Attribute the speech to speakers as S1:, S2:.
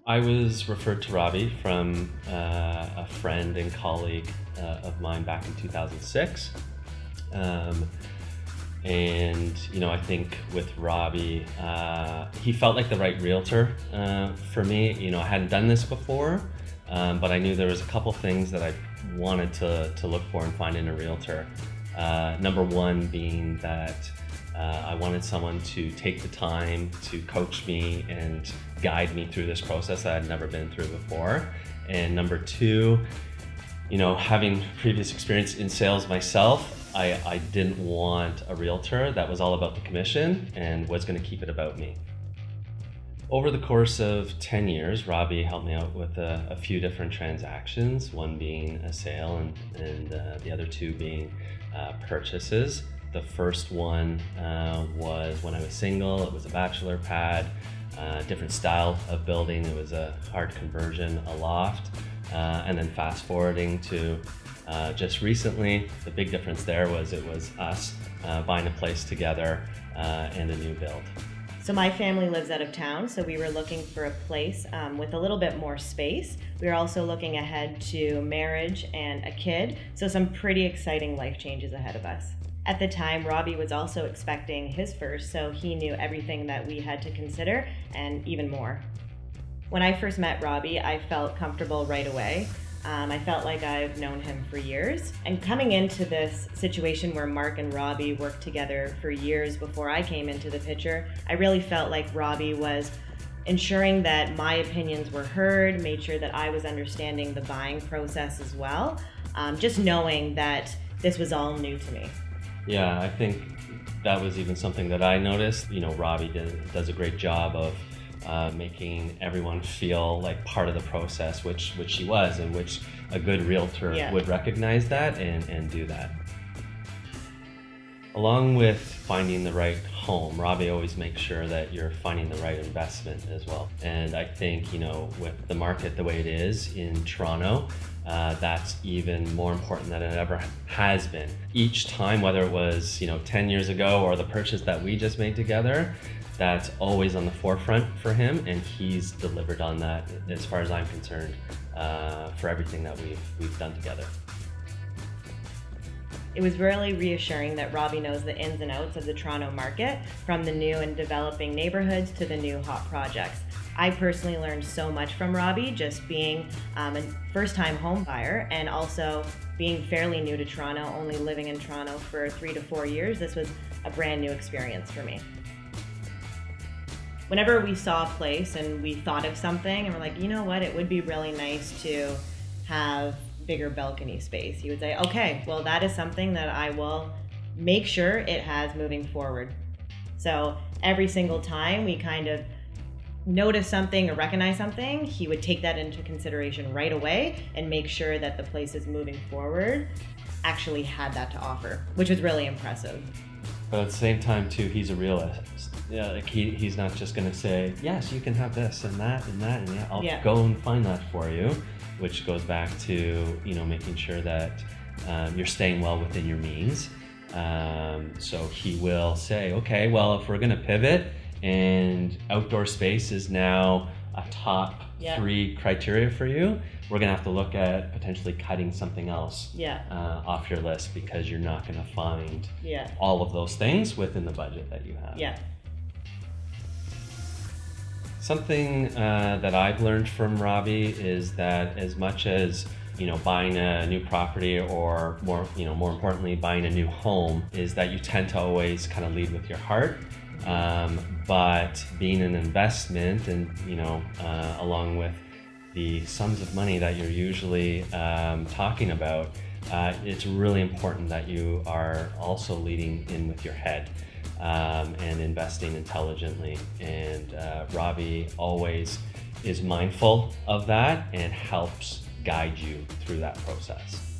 S1: I was referred to Robby from a friend and colleague of mine back in 2006. And I think with Robby, he felt like the right realtor for me. I hadn't done this before, but I knew there was a couple things that I wanted to look for and find in a realtor. Number one being that I wanted someone to take the time to coach me and guide me through this process that I'd never been through before. And number two, having previous experience in sales myself, I didn't want a realtor that was all about the commission and was going to keep it about me. Over the course of 10 years, Robby helped me out with a few different transactions, one being a sale and the other two being purchases. The first one was when I was single. It was a bachelor pad, different style of building. It was a hard conversion, a loft, and then fast forwarding to just recently, the big difference there was it was us buying a place together and a new build.
S2: So my family lives out of town, so we were looking for a place with a little bit more space. We were also looking ahead to marriage and a kid, so some pretty exciting life changes ahead of us. At the time, Robby was also expecting his first, so he knew everything that we had to consider and even more. When I first met Robby, I felt comfortable right away. I felt like I've known him for years. And coming into this situation where Mark and Robby worked together for years before I came into the picture, I really felt like Robby was ensuring that my opinions were heard, made sure that I was understanding the buying process as well, just knowing that this was all new to me.
S1: Yeah, I think that was even something that I noticed. Robby does a great job of making everyone feel like part of the process, which she was, and which a good realtor would recognize that and do that. Along with finding the right home, Robby always makes sure that you're finding the right investment as well. And I think, with the market the way it is in Toronto, that's even more important than it ever has been. Each time, whether it was 10 years ago or the purchase that we just made together, that's always on the forefront for him, and he's delivered on that as far as I'm concerned for everything that we've done together.
S2: It was really reassuring that Robby knows the ins and outs of the Toronto market, from the new and developing neighborhoods to the new hot projects. I personally learned so much from Robby, just being a first-time home buyer and also being fairly new to Toronto, only living in Toronto for 3 to 4 years. This was a brand new experience for me. Whenever we saw a place and we thought of something and we're like, you know what, it would be really nice to have bigger balcony space, he would say, okay, well, that is something that I will make sure it has moving forward. So every single time we kind of notice something or recognize something, he would take that into consideration right away and make sure that the places moving forward actually had that to offer, which was really impressive.
S1: But at the same time too, he's a realist. Yeah, like he's not just going to say, yes, you can have this and that and that, and I'll go and find that for you, which goes back to making sure that you're staying well within your means. So he will say, okay, well, if we're going to pivot and outdoor space is now a top 3 criteria for you, we're going to have to look at potentially cutting something else off your list, because you're not going to find all of those things within the budget that you have.
S2: Yeah.
S1: Something that I've learned from Robby is that as much as buying a new property, or more importantly, buying a new home, is that you tend to always kind of lead with your heart. But being an investment, and along with the sums of money that you're usually talking about, it's really important that you are also leading in with your head and investing intelligently. And Robby always is mindful of that and helps guide you through that process.